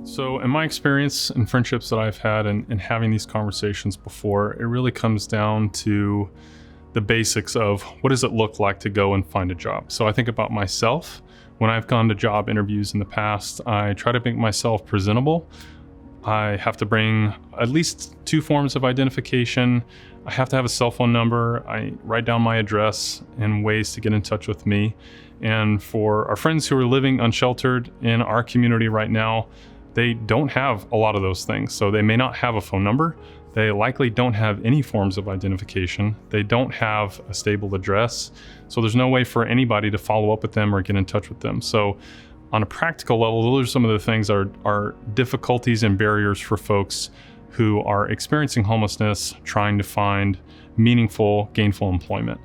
So, in my experience and friendships that I've had and having these conversations before, it really comes down to the basics of what does it look like to go and find a job. So, I think about myself. When I've gone to job interviews in the past, I try to make myself presentable. I have to bring at least two forms of identification. I have to have a cell phone number. I write down my address and ways to get in touch with me. And for our friends who are living unsheltered in our community right now, they don't have a lot of those things. So they may not have a phone number. They likely don't have any forms of identification. They don't have a stable address. So there's no way for anybody to follow up with them or get in touch with them. So on a practical level, those are some of the things are difficulties and barriers for folks who are experiencing homelessness, trying to find meaningful, gainful employment.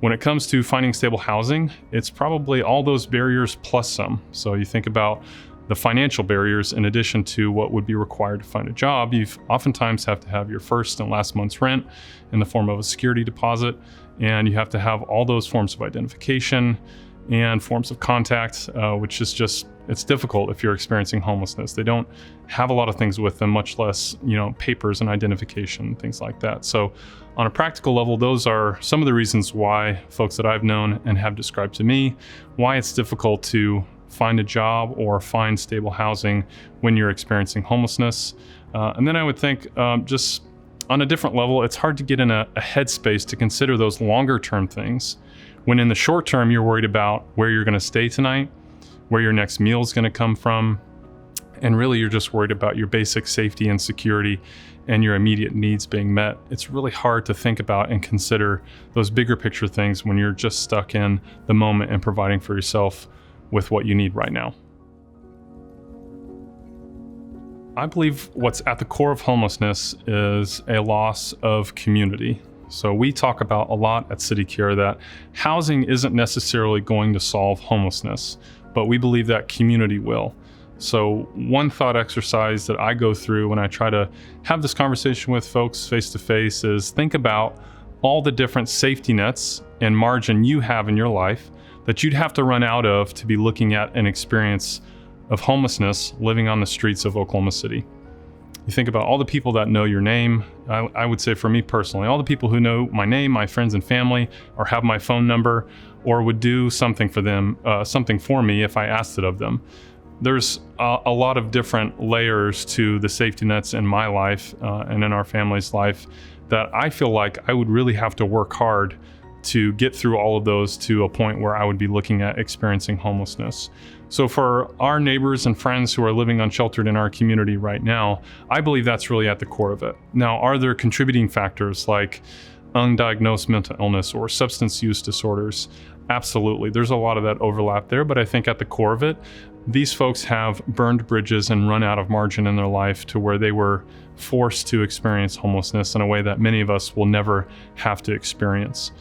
When it comes to finding stable housing, it's probably all those barriers plus some. So you think about the financial barriers in addition to what would be required to find a job. You oftentimes have to have your first and last month's rent in the form of a security deposit, and you have to have all those forms of identification and forms of contact, which is just, it's difficult if you're experiencing homelessness. They don't have a lot of things with them, much less, papers and identification, things like that. So on a practical level, those are some of the reasons why folks that I've known and have described to me, why it's difficult to find a job or find stable housing when you're experiencing homelessness. And then I would think just on a different level, it's hard to get in a headspace to consider those longer term things when in the short term, you're worried about where you're going to stay tonight, where your next meal is going to come from, and really you're just worried about your basic safety and security and your immediate needs being met. It's really hard to think about and consider those bigger picture things when you're just stuck in the moment and providing for yourself with what you need right now. I believe what's at the core of homelessness is a loss of community. So we talk about a lot at CityCare that housing isn't necessarily going to solve homelessness, but we believe that community will. So one thought exercise that I go through when I try to have this conversation with folks face to face is think about all the different safety nets and margin you have in your life that you'd have to run out of to be looking at an experience of homelessness living on the streets of Oklahoma City. You think about all the people that know your name. I would say for me personally, all the people who know my name, my friends and family, or have my phone number, or would do something for them, something for me if I asked it of them. There's a lot of different layers to the safety nets in my life and in our family's life that I feel like I would really have to work hard to get through all of those to a point where I would be looking at experiencing homelessness. So for our neighbors and friends who are living unsheltered in our community right now, I believe that's really at the core of it. Now, are there contributing factors like undiagnosed mental illness or substance use disorders? Absolutely. There's a lot of that overlap there, but I think at the core of it, these folks have burned bridges and run out of margin in their life to where they were forced to experience homelessness in a way that many of us will never have to experience.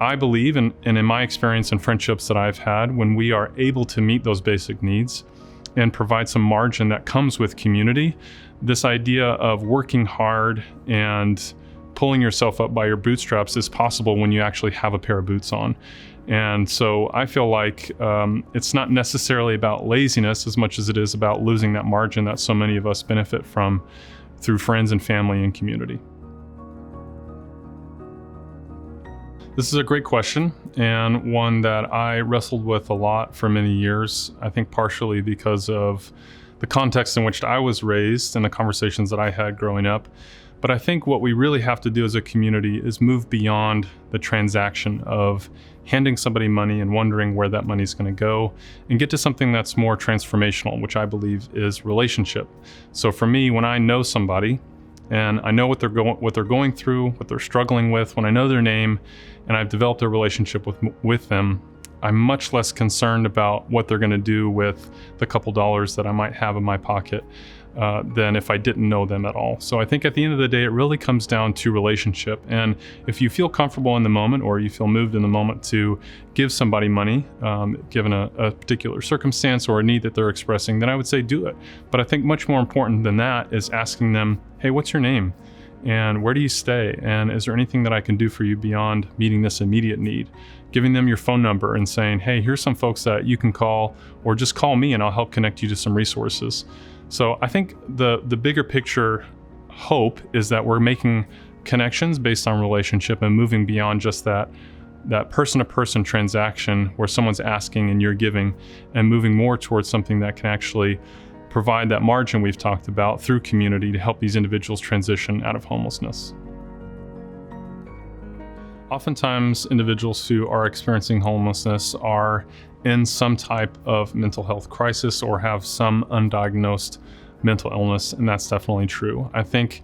I believe, and in my experience and friendships that I've had, when we are able to meet those basic needs and provide some margin that comes with community, this idea of working hard and pulling yourself up by your bootstraps is possible when you actually have a pair of boots on. And so I feel like it's not necessarily about laziness as much as it is about losing that margin that so many of us benefit from through friends and family and community. This is a great question, and one that I wrestled with a lot for many years. I think partially because of the context in which I was raised and the conversations that I had growing up. But I think what we really have to do as a community is move beyond the transaction of handing somebody money and wondering where that money is going to go and get to something that's more transformational, which I believe is relationship. So for me, when I know somebody and I know what they're going through, what they're struggling with, when I know their name and I've developed a relationship with them, I'm much less concerned about what they're going to do with the couple dollars that I might have in my pocket than if I didn't know them at all. So I think at the end of the day, it really comes down to relationship. And if you feel comfortable in the moment or you feel moved in the moment to give somebody money, given a particular circumstance or a need that they're expressing, then I would say do it. But I think much more important than that is asking them, hey, what's your name? And where do you stay? And is there anything that I can do for you beyond meeting this immediate need? Giving them your phone number and saying, hey, here's some folks that you can call, or just call me and I'll help connect you to some resources. So I think the bigger picture hope is that we're making connections based on relationship and moving beyond just that person-to-person transaction where someone's asking and you're giving, and moving more towards something that can actually provide that margin we've talked about through community to help these individuals transition out of homelessness. Oftentimes, individuals who are experiencing homelessness are in some type of mental health crisis or have some undiagnosed mental illness, and that's definitely true. I think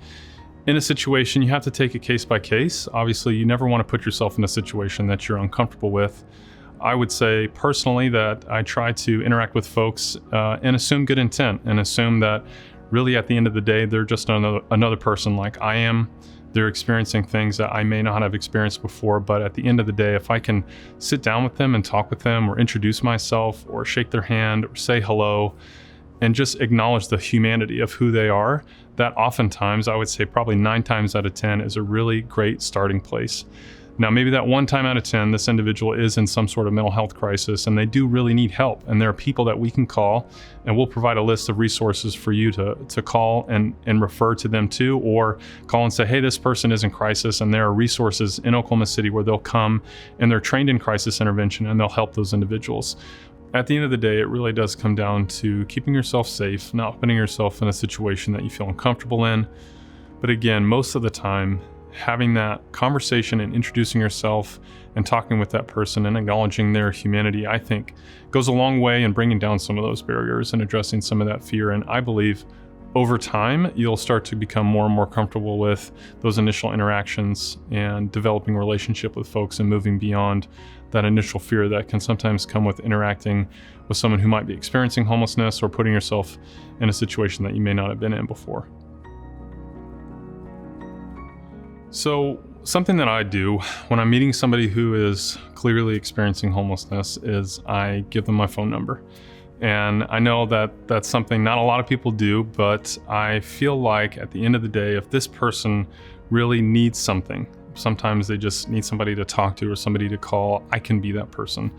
in a situation, you have to take it case by case. Obviously, you never want to put yourself in a situation that you're uncomfortable with. I would say personally that I try to interact with folks and assume good intent, and assume that really at the end of the day, they're just another person like I am. They're experiencing things that I may not have experienced before, but at the end of the day, if I can sit down with them and talk with them, or introduce myself, or shake their hand, or say hello, and just acknowledge the humanity of who they are, that oftentimes, I would say probably 9 times out of 10 is a really great starting place. Now, maybe that 1 time out of 10, this individual is in some sort of mental health crisis and they do really need help. And there are people that we can call, and we'll provide a list of resources for you to call and refer to them to, or call and say, hey, this person is in crisis, and there are resources in Oklahoma City where they'll come and they're trained in crisis intervention and they'll help those individuals. At the end of the day, it really does come down to keeping yourself safe, not putting yourself in a situation that you feel uncomfortable in. But again, most of the time, having that conversation and introducing yourself and talking with that person and acknowledging their humanity, I think goes a long way in bringing down some of those barriers and addressing some of that fear. And I believe over time, you'll start to become more and more comfortable with those initial interactions and developing a relationship with folks and moving beyond that initial fear that can sometimes come with interacting with someone who might be experiencing homelessness or putting yourself in a situation that you may not have been in before. So something that I do when I'm meeting somebody who is clearly experiencing homelessness is I give them my phone number. And I know that that's something not a lot of people do, but I feel like at the end of the day, if this person really needs something, sometimes they just need somebody to talk to or somebody to call, I can be that person.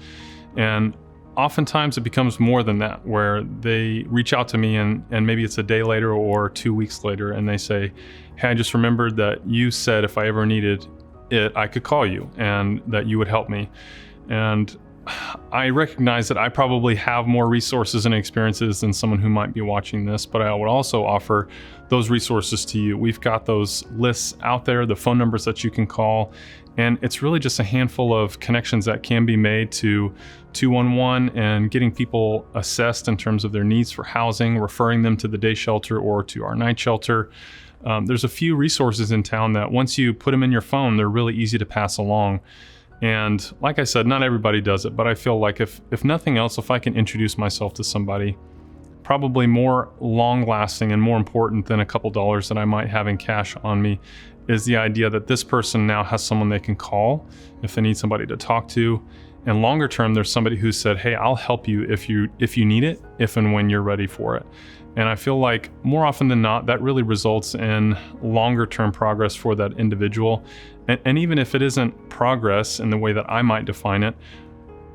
And oftentimes it becomes more than that, where they reach out to me and maybe it's a day later or 2 weeks later, and they say, hey, I just remembered that you said if I ever needed it, I could call you and that you would help me. And I recognize that I probably have more resources and experiences than someone who might be watching this, but I would also offer those resources to you. We've got those lists out there, the phone numbers that you can call, and it's really just a handful of connections that can be made to 211 and getting people assessed in terms of their needs for housing, referring them to the day shelter or to our night shelter. There's a few resources in town that once you put them in your phone, they're really easy to pass along. And like I said, not everybody does it, but I feel like if nothing else, if I can introduce myself to somebody, probably more long-lasting and more important than a couple dollars that I might have in cash on me is the idea that this person now has someone they can call if they need somebody to talk to. And longer term, there's somebody who said, hey, I'll help you if you need it, if and when you're ready for it. And I feel like more often than not, that really results in longer term progress for that individual. And even if it isn't progress in the way that I might define it,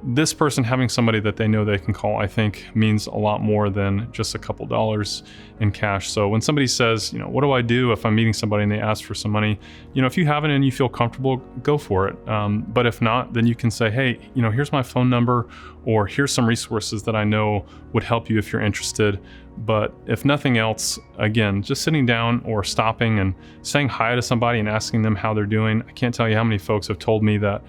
this person having somebody that they know they can call, I think means a lot more than just a couple dollars in cash. So when somebody says, what do I do if I'm meeting somebody and they ask for some money? If you have it and you feel comfortable, go for it. But if not, then you can say, hey, here's my phone number, or here's some resources that I know would help you if you're interested. But if nothing else, again, just sitting down or stopping and saying hi to somebody and asking them how they're doing. I can't tell you how many folks have told me that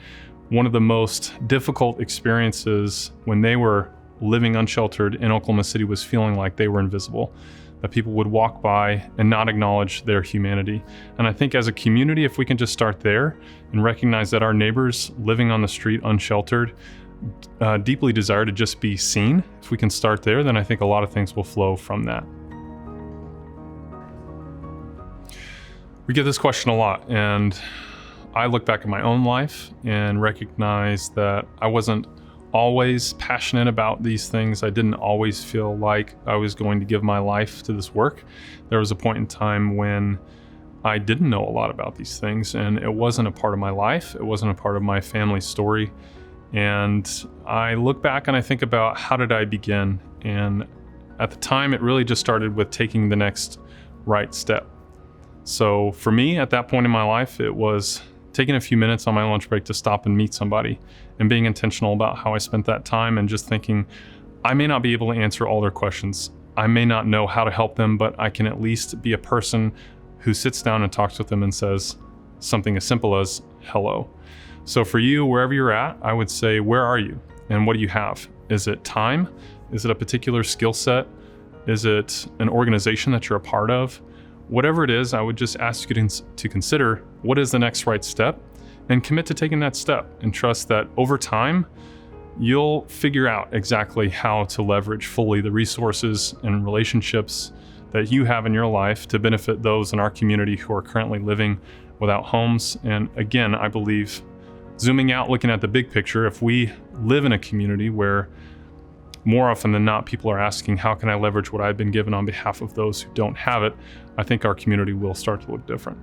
one of the most difficult experiences when they were living unsheltered in Oklahoma City was feeling like they were invisible, that people would walk by and not acknowledge their humanity. And I think as a community, if we can just start there and recognize that our neighbors living on the street unsheltered deeply desire to just be seen, if we can start there, then I think a lot of things will flow from that. We get this question a lot, and I look back at my own life and recognize that I wasn't always passionate about these things. I didn't always feel like I was going to give my life to this work. There was a point in time when I didn't know a lot about these things, and it wasn't a part of my life. It wasn't a part of my family story. And I look back and I think about, how did I begin? And at the time, it really just started with taking the next right step. So for me, at that point in my life, it was taking a few minutes on my lunch break to stop and meet somebody, and being intentional about how I spent that time, and just thinking, I may not be able to answer all their questions. I may not know how to help them, but I can at least be a person who sits down and talks with them and says something as simple as hello. So for you, wherever you're at, I would say, where are you and what do you have? Is it time? Is it a particular skill set? Is it an organization that you're a part of? Whatever it is, I would just ask you to consider, what is the next right step, and commit to taking that step, and trust that over time, you'll figure out exactly how to leverage fully the resources and relationships that you have in your life to benefit those in our community who are currently living without homes. And again, I believe, zooming out, looking at the big picture, if we live in a community where more often than not people are asking, how can I leverage what I've been given on behalf of those who don't have it, I think our community will start to look different.